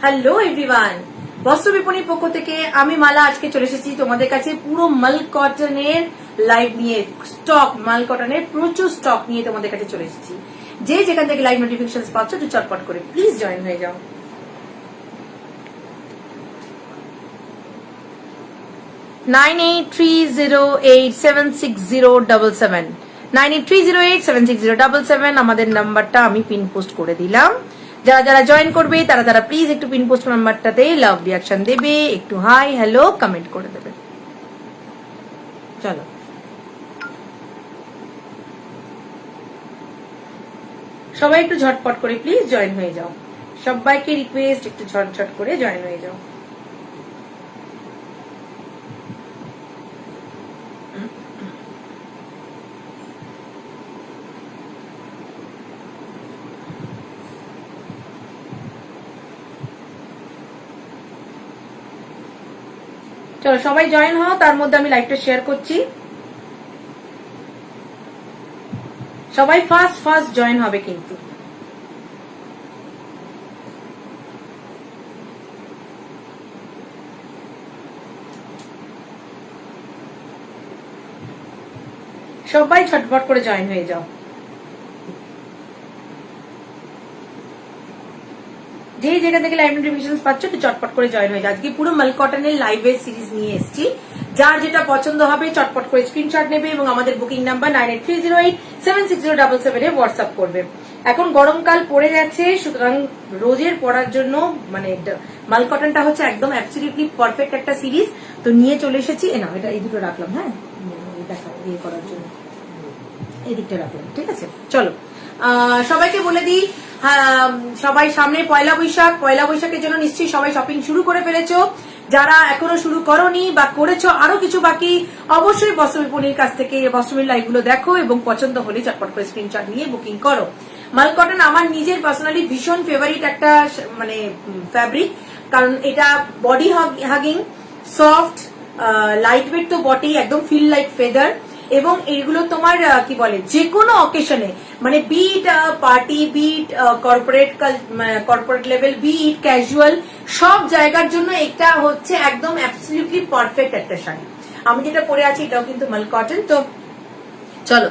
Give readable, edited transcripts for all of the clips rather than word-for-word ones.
Hello everyone, বস্ত্র বিপণীর পক্ষ থেকে আমি মালা আজকে চলে এসেছি তোমাদের কাছে পুরো মাল কটনের লাইভ নিয়ে। স্টক মাল কটনের প্রচুর স্টক নিয়ে তোমাদের কাছে চলে এসেছি। যে যেখান থেকে লাইভ নোটিফিকেশন পাচ্ছ একটু চটপট করে প্লিজ জয়েন হয়ে যাও। $9830876077 আমাদের নাম্বারটা আমি পিন পোস্ট করে দিলাম। যারা যারা জয়েন করবে তারা তারা প্লিজ একটু পিন পোস্ট নাম্বারটাতে লাভ রিয়াকশন দেবে, একটু হাই হ্যালো কমেন্ট করে দেবে। চলো সবাই একটু ঝটপট করে প্লিজ জয়েন হয়ে যাও। সবাইকে রিকোয়েস্ট একটু ঝটঝট করে জয়েন হয়ে যাও। চলো সবাই জয়েন হও, তার মধ্যে আমি লাইভটা শেয়ার করছি। সবাই ফার্স্ট ফার্স্ট জয়েন হবে কিন্তু। সবাই ছটফট করে জয়েন হয়ে যাও। যে যেখান থেকে লাইভ নোটিফিকেশন পাচ্ছ একটু চটপট করে জয়েন হয়ে যাও। আজকে পুরো মাল কটনের লাইভের সিরিজ নিয়ে এসেছি। যার যেটা পছন্দ হবে চটপট করে স্ক্রিনশট নেবে এবং আমাদের বুকিং নাম্বার 9830876077 এ হোয়াটসঅ্যাপ করবে। এখন গরমকাল পড়ে যাচ্ছে, সুতরাং রোজের পড়ার জন্য মানে মাল কটনটা হচ্ছে একদম অ্যাবসলিউটলি পারফেক্ট একটা সিরিজ। তো নিয়ে চলে এসেছি। না এটা এই দুটো রাখলাম, হ্যাঁ দেখা ইয়ে করার জন্য এই দিকটা রাখলাম, ঠিক আছে। চলো সবাইকে বলে দিই, সবাই সামনে পয়লা বৈশাখের জন্য নিশ্চয়ই সবাই শপিং শুরু করে ফেলেছো। যারা এখনো শুরু করোনি বা করেছো আরো কিছু বাকি, অবশ্যই বস্ত্র বিপণীর কাছ থেকে বস্ত্রবিপণীর লাইভ গুলো দেখো এবং পছন্দ হলে চটপট করে স্ক্রিনশট নিয়ে বুকিং করো। মাল কটন আমার নিজের পার্সোনালি ভীষণ ফেভারিট একটা মানে ফ্যাব্রিক, কারণ এটা body hugging, soft, light weight তো বটেই, একদম ফিল লাইক ফেদার। এবং এইগুলো তোমার কি বলে যে কোনো অকেশনে মানে be it party, be it corporate level, be it casual, সব জায়গার জন্য এটা হচ্ছে একদম অ্যাবসলিউটলি পারফেক্ট একটা শাড়ি। আমি যেটা পরে আছি এটাও কিন্তু মাল কটন। তো চলো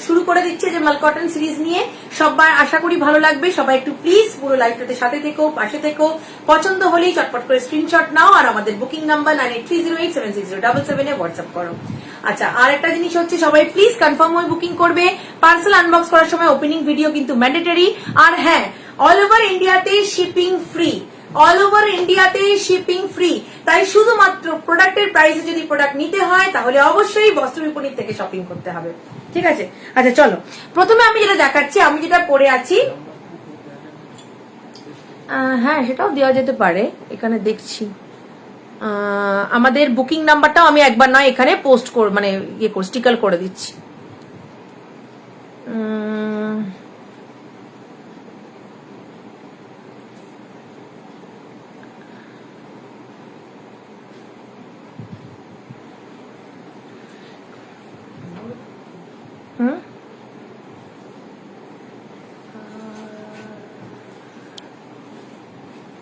শুরু করে দিচ্ছে যে মাল কটন সিরিজ নিয়ে। সবাই আশা করি ভালো লাগবে। সবাই একটু প্লিজ পুরো লাইভটাতে সাথে থেকো, পাশে থেকো। পছন্দ হলেই চটপট করে স্ক্রিনশট নাও আর আমাদের বুকিং নাম্বার 9830876077 এ হোয়াটসঅ্যাপ করো। আচ্ছা, আর একটা জিনিস হচ্ছে সবাই প্লিজ কনফার্ম হয়ে বুকিং করবে। পার্সেল আনবক্স করার সময় ওপেনিং ভিডিও কিন্তু ম্যান্ডেটরি। আর হ্যাঁ, অল ওভার ইন্ডিয়াতে শিপিং ফ্রি, অল ওভার ইন্ডিয়াতে শিপিং ফ্রি। তাই শুধুমাত্র প্রোডাক্টের প্রাইসে যদি প্রোডাক্ট নিতে হয় তাহলে অবশ্যই বস্ত্র বিপণী থেকে শপিং করতে হবে, ঠিক আছে। আচ্ছা চলো, প্রথমে আমি যেটা দেখাচ্ছি, আমি যেটা পরে আছি, হ্যাঁ সেটাও দেওয়া যেতে পারে। এখানে দেখছি আমাদের বুকিং নাম্বারটাও আমি একবার নয় এখানে পোস্ট মানে ইয়ে স্টিকার করে দিচ্ছি।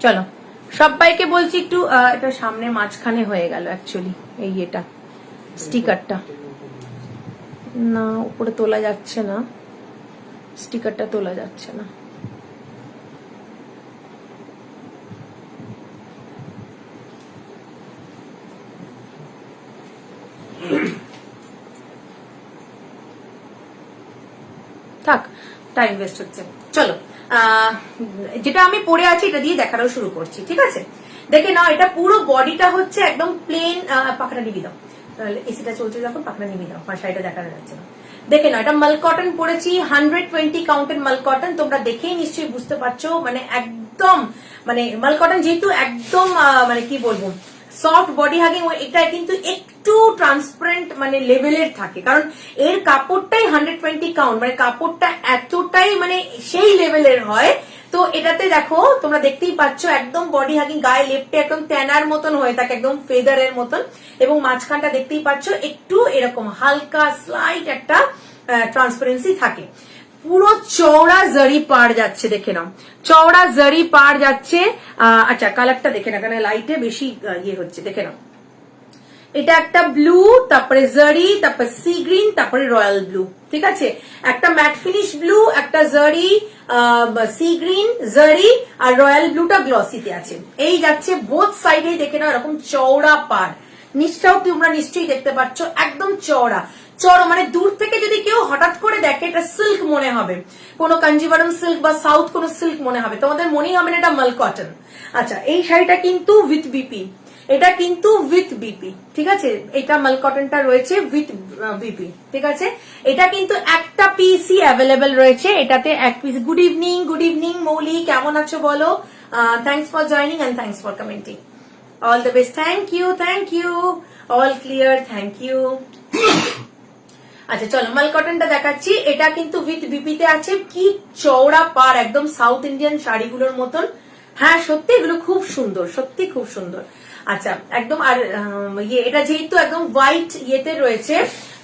চলো সবাইকে বলছি একটু এটা সামনে মাঝখানে হয়ে গেল অ্যাকচুয়ালি এই এটা স্টিকারটা, না উপরে তোলা যাচ্ছে না, স্টিকারটা তোলা যাচ্ছে না। থাক, টাইম ওয়েস্ট হচ্ছে। চলো যেটা আমি পরে আছি এটা দিয়ে দেখানো শুরু করছি, ঠিক আছে। দেখে নাও, এটা পুরো বডিটা হচ্ছে একদম প্লেন। পাখনা নিবি দাও, এসিটা চলছে যখন পাখনা নিবি দাও, শাড়িটা দেখানো যাচ্ছে না। দেখে নাও, এটা মাল কটন পরেছি, 120 কাউন্টের মাল কটন। তোমরা দেখেই নিশ্চয়ই বুঝতে পারছো মানে একদম মানে মাল কটন যেহেতু একদম মানে কি বলবো সফট বডি হাগিং, এটা কিন্তু একটু ট্রান্সপারেন্ট মানে লেভেলের থাকে, কারণ এর কাপড়টাই 120 কাউন্ট, মানে কাপড়টা এতটাই মানে সেই লেভেলের হয়। তো এটাতে দেখো তোমরা দেখতেই পাচ্ছ একদম বডি হাগিং, গায়ে লেপটে একদম ট্যানার মতন হয়ে থাকে, একদম ফেদারের মতন। এবং মাঝখানটা দেখতেই পাচ্ছ একটু এরকম হালকা স্লাইট একটা ট্রান্সপারেন্সি থাকে। পুরো চওড়া জারি পার যাচ্ছে, দেখে নাও চওড়া জারি পার যাচ্ছে। আচ্ছা কালারটা দেখে না, কেন লাইটে বেশি ইয়ে হচ্ছে, দেখে নাও এটা একটা ব্লু, তারপরে জারি, তারপরে সি গ্রিন, তারপরে রয়্যাল ব্লু, ঠিক আছে। একটা ম্যাট ফিনিশ ব্লু, একটা জারি, সি গ্রিন, জারি আর রয়্যাল ব্লুটা গ্লসিতে আছে। এই যাচ্ছে বোথ সাইডে, দেখে নাও এরকম চওড়া পার, নিচটাও তোমরা নিশ্চয়ই দেখতে পাচ্ছ একদম চওড়া চড়ো, মানে দূর থেকে যদি কেউ হঠাৎ করে দেখে এটা সিল্ক মনে হবে, কোনো কাঞ্জিভারম সিল্ক বা সাউথ কোনো সিল্ক মনে হবে, তোমাদের মনেই হবে না এটা মাল কটন। আচ্ছা এই শাড়িটা কিন্তু উইথ বিপি, এটা কিন্তু উইথ বিপি, ঠিক আছে। এটা মাল কটনটা রয়েছে উইথ বিপি, ঠিক আছে। এটা কিন্তু একটা পিসই অ্যাভেলেবেল রয়েছে, এটাতে এক পিস। গুড ইভিনিং মৌলি, কেমন আছো বলো? Thanks for joining and thanks for commenting. All the best, thank you, all clear, thank you. আচ্ছা চলো মাল কটনটা দেখাচ্ছি, এটা কিন্তু উইথ বিপিতে আছে। কি চওড়া পার, একদম সাউথ ইন্ডিয়ান শাড়িগুলোর মতন। হ্যাঁ সত্যি এগুলো খুব সুন্দর, সত্যি খুব সুন্দর। আচ্ছা একদম, আর এটা যেহেতু একদম হোয়াইট ইয়েতে রয়েছে,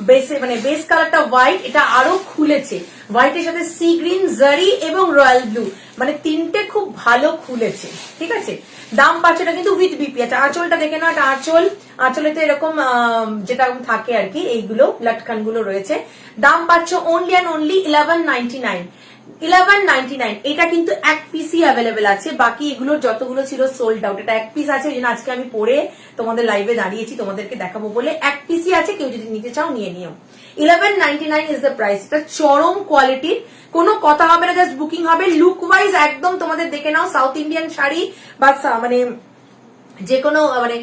বেসে মানে বেস কালারটা হোয়াইট, এটা আরো খুলেছে হোয়াইটের সাথে সি গ্রিন, জারি এবং রয়্যাল ব্লু, মানে তিনটে খুব ভালো খুলেছে, ঠিক আছে। দাম পাচ্ছে এটা কিন্তু উইথ বিপি। আচ্ছা আঁচলটা দেখে নাও, এটা আঁচলেতে এরকম যেটা থাকে আর কি, এইগুলো লটকান গুলো রয়েছে। দাম পাচ্ছ অনলি অ্যান্ড অনলি 1199। 1199। এটা কিন্তু এক পিসই অ্যাভেলেবেল আছে, বাকি এগুলোর যতগুলো ছিল সোল্ড আউট। এটা এক পিস আছে, আজকে আমি পরে তোমাদের লাইভে দাঁড়িয়েছি তোমাদেরকে দেখাবো বলে, এক পিসই আছে, কেউ যদি নিতে চাও নিয়ে নিও। 1199 ইজ দ্য প্রাইস। এটা চরম কোয়ালিটির, কোনো কথা হবে না, জাস্ট বুকিং হবে। লুক ওয়াইজ একদম তোমাদের দেখে নাও সাউথ ইন্ডিয়ান শাড়ি বা মানে যে কোনো মানে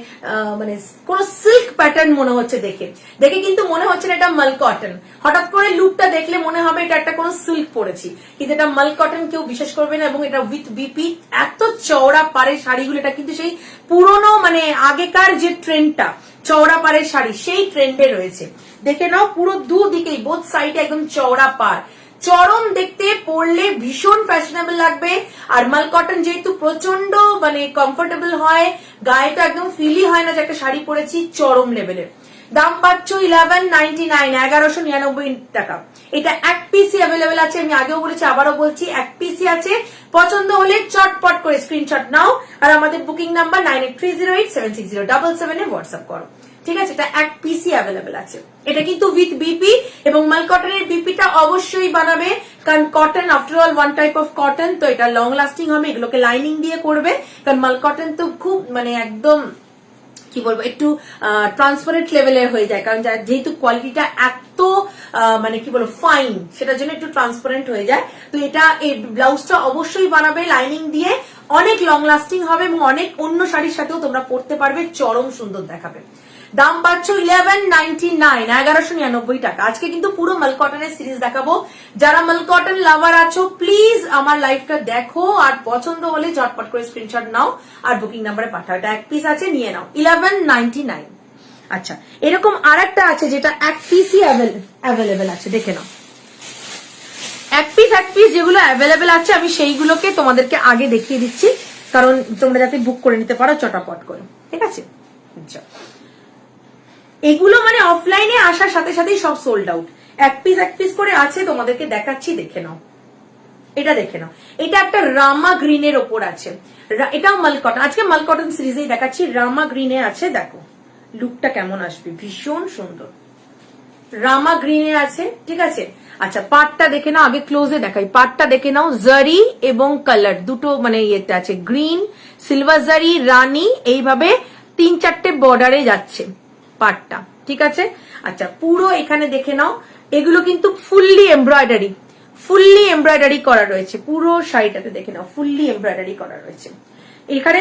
মানে কোন সিল্ক প্যাটার্ন মনে হচ্ছে, দেখে দেখে কিন্তু মনে হচ্ছে না এটা মাল কটন। হঠাৎ করে লুকটা দেখলে মনে হবে এটা একটা কোনো সিল্ক পরেছি, কিন্তু এটা মাল কটন কেউ বিশ্বাস করবে না। এবং এটা উইথ বিপি, এত চওড়া পাড়ের শাড়িগুলো, এটা কিন্তু সেই পুরনো মানে আগেকার যে ট্রেন্ডটা চওড়া পাড়ের শাড়ি, সেই ট্রেন্ডে রয়েছে। দেখে নাও পুরো দুদিকেই বোথ সাইডে একদম চওড়া পাড়, চরম দেখতে, পরলে ভীষণ ফ্যাশনেবল লাগবে। আর মাল কটন যেহেতু প্রচন্ড মানে কমফোর্টেবল হয়, গায়ে তো একদম ফিলই হয় না যে একটা শাড়ি পরেছি, চরম লেভেলের। দাম পাচ্ছ 1199, 1199 টাকা। এটা এক পিসি অ্যাভেলেবেল আছে, আমি আগেও বলেছি আবারও বলছি, এক পিসি আছে। পছন্দ হলে চটপট করে স্ক্রিনশট নাও আর আমাদের বুকিং নাম্বার 9830876077 এ হোয়াটসঅ্যাপ করো, ঠিক আছে। এটা এক পিসি অ্যাভেলেবেল আছে। এটা কিন্তু উইথ বিপি, এবং মাল কটনের বিপিটা অবশ্যই বানাবে, কারণ cotton after all one type of cotton, তো এটা লং লাস্টিং হবে। এগুলোকে লাইনিং দিয়ে করবে, কারণ মাল কটন তো খুব মানে একদম কি বলবো একটু ট্রান্সপারেন্ট লেভেলের হয়ে যায়, কারণ যেহেতু কোয়ালিটিটা এত মানে কি বলবো ফাইন, সেটার জন্য একটু ট্রান্সপারেন্ট হয়ে যায়। তো এটা এই ব্লাউজটা অবশ্যই বানাবে লাইনিং দিয়ে, অনেক লং লাস্টিং হবে এবং অনেক অন্য শাড়ির সাথেও তোমরা পরতে পারবে, চরম সুন্দর দেখাবে। দাম পাচ্ছ 1199, 1199 টাকা। আজকে কিন্তু পুরো মাল কটনের সিরিজ দেখাবো। যারা মাল কটন লাভার আছো প্লিজ আমার লাইভটা দেখো, আর পছন্দ হলে ঝটপট করে স্ক্রিনশট নাও আর বুকিং নাম্বারে পাঠাও। এটা এক পিস আছে, নিয়ে নাও 1199। আচ্ছা এরকম আর একটা আছে যেটা এক পিসই অ্যাভেলেবেল আছে, দেখে নাও। এক পিস যেগুলো অ্যাভেলেবেল আছে আমি সেইগুলোকে তোমাদেরকে আগে দেখিয়ে দিচ্ছি, কারণ তোমরা যাতে বুক করে নিতে পারো চটাপট করে, ঠিক আছে। আচ্ছা এগুলো মানে অফলাইনে আসার সাথে সাথেই সব সোল্ড আউট। এক পিস করে আছে, তোমাদেরকে দেখাচ্ছি, দেখে নাও। এটা দেখে নাও, এটা একটা রামা গ্রিনের ওপর আছে, এটাও মাল কটন। আজকে মাল কটন সিরিজেই দেখাচ্ছি, রামা গ্রিনে আছে, দেখো লুকটা কেমন আসবে, ভীষণ সুন্দর রামা গ্রিনে আছে, ঠিক আছে। আচ্ছা পাটটা দেখে নাও, আগে ক্লোজে দেখাই, পাটটা দেখে নাও, জারি এবং কালার দুটো মানে ইয়েতে আছে, গ্রিন, সিলভার জারি, রানী, এইভাবে 3-4টে বর্ডারে যাচ্ছে পাটটা, ঠিক আছে। আচ্ছা পুরো এখানে দেখে নাও, এগুলো কিন্তু ফুললি এমব্রয়ডারি করা রয়েছে, পুরো শাড়িটাতে দেখে নাও ফুললি এমব্রয়ডারি করা রয়েছে। এখানে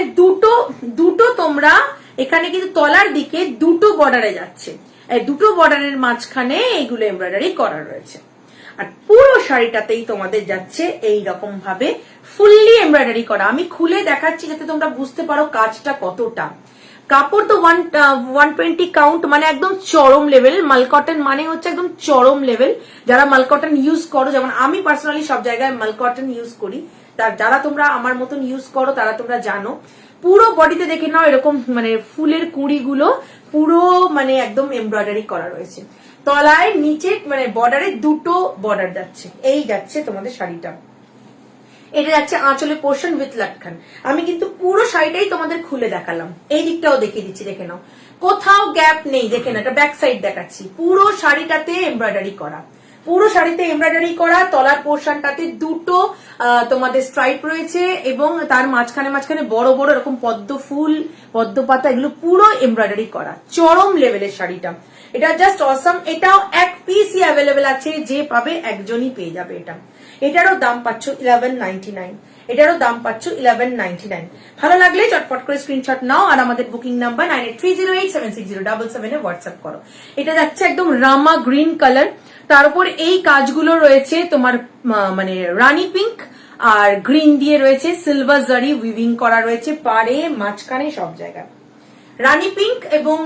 দুটো তোমরা এখানে কিন্তু তলার দিকে দুটো বর্ডারে যাচ্ছে, দুটো বর্ডারের মাঝখানে এইগুলো এমব্রয়ডারি করা রয়েছে। আর পুরো শাড়িটাতেই তোমাদের যাচ্ছে এই রকম ভাবে ফুললি এমব্রয়ডারি করা। আমি খুলে দেখাচ্ছি যাতে তোমরা বুঝতে পারো কাজটা কতটা। কাপড় তো 120 কাউন্ট, মানে একদম চরম লেভেল। মাল কটন মানে হচ্ছে একদম চরম লেভেল। যারা মাল কটন ইউজ করো, যেমন আমি পার্সোনালি সব জায়গায় মাল কটন ইউজ করি, তার যারা তোমরা আমার মতন ইউজ করো তারা তোমরা জানো। পুরো বডিতে দেখে নাও এরকম মানে ফুলের কুঁড়িগুলো পুরো মানে একদম এমব্রয়ডারি করা রয়েছে। তলায় নিচে মানে বর্ডারে দুটো বর্ডার যাচ্ছে, এই যাচ্ছে তোমাদের শাড়িটা। এটা যাচ্ছে আঁচলে পোর্শন উইথ লাটখান। আমি কিন্তু পুরো শাড়িটাই তোমাদের খুলে দেখালাম, এই দিকটাও দেখিয়ে দিচ্ছি, দেখে নাও, কোথাও গ্যাপ নেই। দেখে না, এটা ব্যাক সাইড দেখাচ্ছি, পুরো শাড়িটাতে এমব্রয়ডারি করা, পুরো শাড়িতে এমব্রয়ডারি করা। তলার পোর্শনটাতে দুটো তোমাদের স্ট্রাইপ রয়েছে এবং তার মাঝখানে মাঝখানে বড় বড় এরকম পদ্ম ফুল, পদ্ম পাতা, এগুলো পুরো এমব্রয়ডারি করা, চরম লেভেলের শাড়িটা। এটা জাস্ট অসম। এটাও এক পিসই অ্যাভেলেবেল আছে, যে পাবে একজনই পেয়ে যাবে এটা। এটারও দাম পাচ্ছ 1199, এটারও দাম পাচ্ছ 1199। ভালো লাগলে চটপট করে স্ক্রিনশট নাও আর আমাদের বুকিং নাম্বার 9830876077 এ হোয়াটসঅ্যাপ করো। এটা যাচ্ছে একদম রামা গ্রিন কালার, তার উপর এই কাজগুলো রয়েছে তোমার মানে রানী পিঙ্ক আর গ্রিন দিয়ে রয়েছে, সিলভার জারি উইভিং করা রয়েছে পাড়ে, মাঝখানে, সব জায়গায়। রানী পিঙ্ক এবং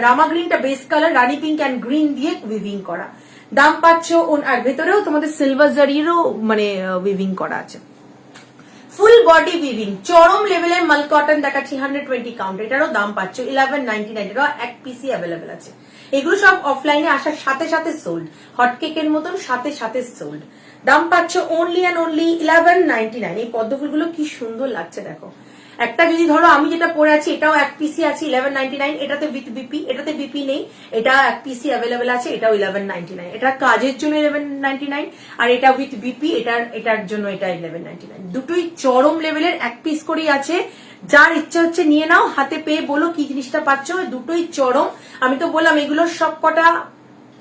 রামা গ্রিনটা বেস কালার, রানী পিঙ্ক অ্যান্ড গ্রিন দিয়ে উইভিং করা। দাম পাচ্ছ, আর ভেতরেও তোমাদের সিলভার জারিরও মানে উইভিং করা আছে, ফুল বডি উইভিং, চরম লেভেলের মাল কটন দেখাচ্ছি 120 কাউন্ট। এটারও দাম পাচ্ছ 1199, এটাও এক পিসি অ্যাভেলেবেল আছে। এগুলো সব অফলাইনে আসার সাথে সাথে সোল্ড, হটকেকের মতন সাথে সাথে সোল্ড। দাম পাচ্ছ অনলি অ্যান্ড অনলি 1199। এই পদ্ম ফুলগুলো কি সুন্দর লাগছে দেখো। একটা যদি ধরো আমি যেটা পরে আছি, এটাও এক পিসি আছে 1199, এটাতে উইথ বিপি, এটাতে বিপি নেই, এটা এক পিসি অ্যাভেলেবেল আছে, এটাও 1199। এটা কাজের জন্য 1199 আর এটা উইথ বিপি, এটার জন্য এটা 1199। দুটোই চরম লেভেলের, এক পিস করেই আছে। যার ইচ্ছা হচ্ছে নিয়ে নাও, হাতে পেয়ে বলো কি জিনিসটা পাচ্ছ। দুটোই চরম। আমি তো বললাম এগুলো সব কটা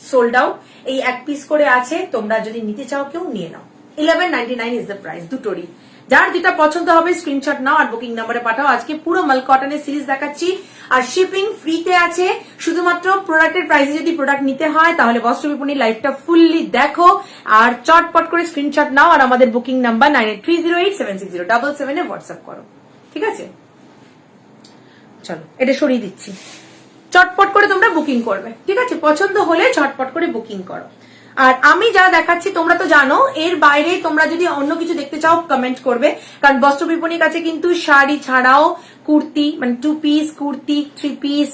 সোল্ড আউট, এই এক পিস করে আছে। তোমরা যদি নিতে চাও কেউ নিয়ে নাও, 1199 ইজ দ্য প্রাইস দুটোরই। যার যেটা পছন্দ হবে স্ক্রিনশট নাও আর বুকিং নাম্বারে পাঠাও। আজকে পুরো মাল কটনের সিরিজ দেখাচ্ছি আর শিপিং ফ্রিতে আছে। শুধুমাত্র প্রোডাক্টের প্রাইসে যদি প্রোডাক্ট নিতে হয় তাহলে বস্ত্র বিপণী লাইভটা ফুললি দেখো আর চটপট করে স্ক্রিনশট নাও আর আমাদের বুকিং নাম্বার 9830876077 এ হোয়াটসঅ্যাপ করো। ঠিক আছে, চলো এটা সরিয়ে দিচ্ছি, চটপট করে তোমরা বুকিং করবে। ঠিক আছে, পছন্দ হলে চটপট করে বুকিং করো। আর আমি যা দেখাচ্ছি তোমরা তো জানো, এর বাইরে তোমরা যদি অন্য কিছু দেখতে চাও কমেন্ট করবে, কারণ বস্ত্র বিপণীর কাছে কিন্তু শাড়ি ছাড়াও কুর্তি, মানে 2 পিস কুর্তি, 3 পিস,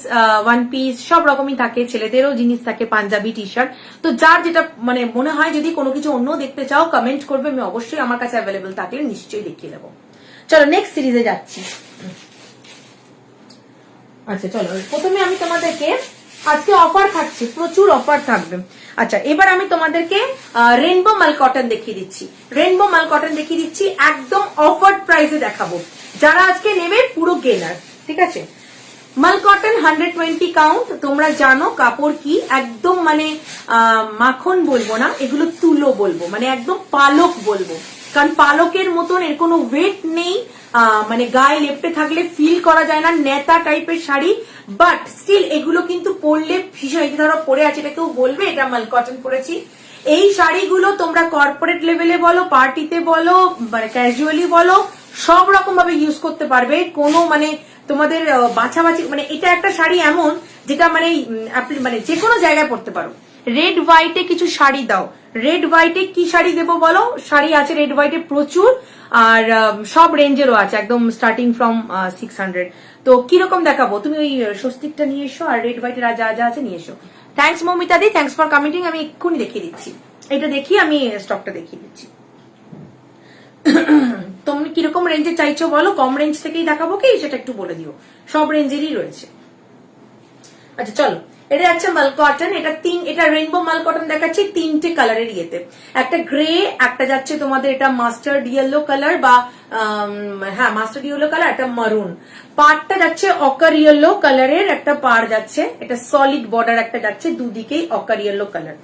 1 পিস সব রকমই থাকে, ছেলেদেরও জিনিস থাকে, পাঞ্জাবি, টি শার্ট। তো যার যেটা মানে মনে হয়, যদি কোনো কিছু অন্য দেখতে চাও কমেন্ট করবে, আমি অবশ্যই আমার কাছে অ্যাভেলেবেল থাকলে নিশ্চয়ই দেখিয়ে দেবো। চলো নেক্সট সিরিজে যাচ্ছি। আচ্ছা চলো, প্রথমে আমি তোমাদেরকে আজকে অফার থাকছে, প্রচুর অফার থাকবে। আচ্ছা, এবার আমি তোমাদেরকে রেনবো মাল কটন দেখিয়ে দিচ্ছি, রেনবো মাল কটন দেখিয়ে দিচ্ছি, একদম অফার প্রাইসে দেখাবো। যারা আজকে নেবে পুরো গেনার। ঠিক আছে, মাল কটন 120 কাউন্ট। তোমরা জানো কাপড় কি, একদম মানে মাখন বলবো না, এগুলো তুলো বলবো, মানে একদম পালক বলবো, কারণ পালকের মতন এর কোনো ওয়েট নেই, মানে গায়ে লেপটে থাকলে ফিল করা যায় না, নেতা টাইপের শাড়ি। বাট স্টিল এগুলো কিন্তু পরলে ভীষণ, এই ধরো পরে আছে, এটা কেউ বলবে এটা মাল কটন পরেছি। এই শাড়িগুলো তোমরা কর্পোরেট লেভেলে বলো, পার্টিতে বলো, মানে ক্যাজুয়ালি বলো, সব রকম ভাবে ইউজ করতে পারবে। কোনো মানে তোমাদের বাছাবাছি, মানে এটা একটা শাড়ি এমন যেটা মানে মানে যে কোনো জায়গায় পরতে পারো। রেড হোয়াইটে কিছু শাড়ি দাও, রেড হোয়াইটে কি শাড়ি দেবো বলো, শাড়ি আছে রেড হোয়াইটে প্রচুর, আর সব রেঞ্জেরও আছে, একদম স্টার্টিং ফ্রম 600। তো কিরকম দেখাবো, তুমি ওই স্বস্তিকটা নিয়ে এসো আর রেড হোয়াইটের যা যা আছে নিয়ে এসো। Thanks Moumita the, thanks for commenting. আমি এক্ষুনি দেখিয়ে দিচ্ছি, এটা দেখিয়ে আমি স্টকটা দেখিয়ে দিচ্ছি। তুমি কিরকম রেঞ্জে চাইছো বলো, কম রেঞ্জ থেকেই দেখাবো কি সেটা একটু বলে দিও, সব রেঞ্জেরই রয়েছে। আচ্ছা চলো, এটা যাচ্ছে মাল কটন, এটা রেইনবো মাল কটন দেখাচ্ছি 3টে কালারের ইয়েতে, একটা গ্রে, একটা যাচ্ছে তোমাদের এটা মাস্টার্ড ইয়েলো কালার বা হ্যাঁ মাস্টার্ড ইয়েলো কালার, একটা মারুন। পাড়টা যাচ্ছে অকার ইয়েলো কালারের, একটা পাড় যাচ্ছে, এটা সলিড বর্ডার একটা যাচ্ছে, দুদিকেই অকার ইয়েলো কালার।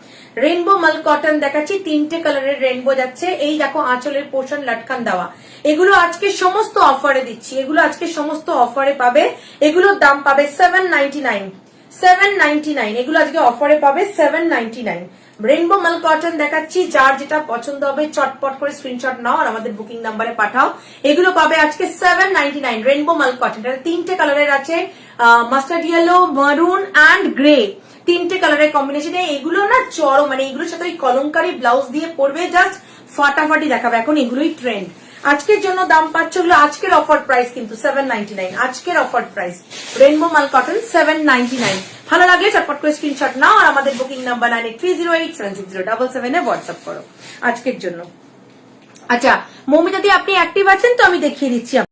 রেইনবো মাল কটন দেখাচ্ছি, 3টে কালারের রেইনবো যাচ্ছে। এই দেখো আঁচলের পোর্শন লাটকান দেওয়া, এগুলো আজকে সমস্ত অফারে দিচ্ছি, এগুলো আজকে সমস্ত অফারে পাবে। এগুলোর দাম পাবে 799, এগুলো আজকে অফারে পাবে 799। রেইনবো মাল কটন দেখাচ্ছি, যার যেটা পছন্দ হবে চটপট করে স্ক্রিনশট নাও আর আমাদের বুকিং নাম্বারে পাঠাও। এগুলো পাবে আজকে 799 রেইনবো মাল কটন। এটা 3টে কালারের আছে, মাস্টার্ড ইয়েলো, মারুন অ্যান্ড গ্রে, 3টে কালারের কম্বিনেশনে। এগুলো না চরম, মানে এগুলোর সাথে ওই কলমকারি ব্লাউজ দিয়ে পরবে, জাস্ট ফাটাফাটি দেখাবে, এখন এগুলোই ট্রেন্ড। আজকের জন্য দাম পাচ্ছ হলো আজকের অফার প্রাইস কিন্তু 799, আজকের অফার প্রাইস রেনবো মাল কটন 799। ভালো লাগলে চটপট করে স্ক্রিনশট নাও আর আমাদের বুকিং নাম্বার 9830876077 এ হোয়াটসঅ্যাপ করো আজকের জন্য। আচ্ছা মৌমিতা দি আপনি অ্যাক্টিভ আছেন তো আমি দেখিয়ে দিচ্ছি।